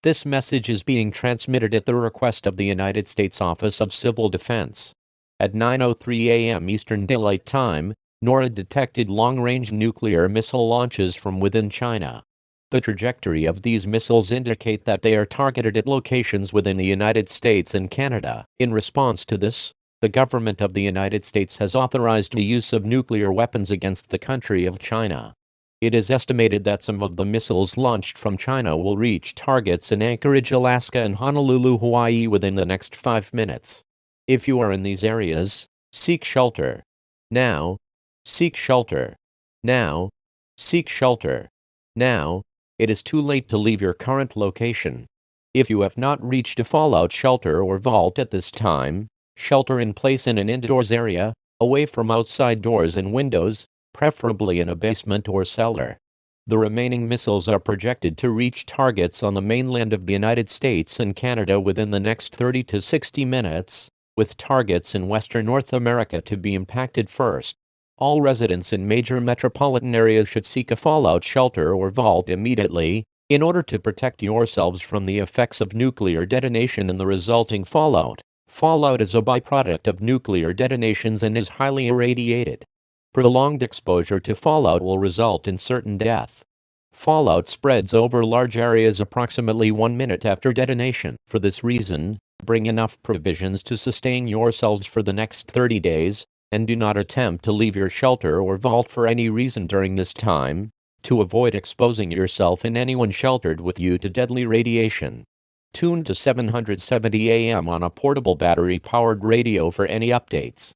This message is being transmitted at the request of the United States Office of Civil Defense. At 9:03 a.m. Eastern Daylight Time, NORAD detected long-range nuclear missile launches from within China. The trajectory of these missiles indicate that they are targeted at locations within the United States and Canada. In response to this, the government of the United States has authorized the use of nuclear weapons against the country of China. It is estimated that some of the missiles launched from China will reach targets in Anchorage, Alaska and Honolulu, Hawaii within the next 5 minutes. If you are in these areas, seek shelter. Now. Seek shelter. Now. Seek shelter. Now. It is too late to leave your current location. If you have not reached a fallout shelter or vault at this time, shelter in place in an indoors area, away from outside doors and windows, preferably in a basement or cellar. The remaining missiles are projected to reach targets on the mainland of the United States and Canada within the next 30 to 60 minutes, with targets in Western North America to be impacted first. All residents in major metropolitan areas should seek a fallout shelter or vault immediately, in order to protect yourselves from the effects of nuclear detonation and the resulting fallout. Fallout is a byproduct of nuclear detonations and is highly irradiated. Prolonged exposure to fallout will result in certain death. Fallout spreads over large areas approximately 1 minute after detonation. For this reason, bring enough provisions to sustain yourselves for the next 30 days, and do not attempt to leave your shelter or vault for any reason during this time, to avoid exposing yourself and anyone sheltered with you to deadly radiation. Tune to 770 AM on a portable battery-powered radio for any updates.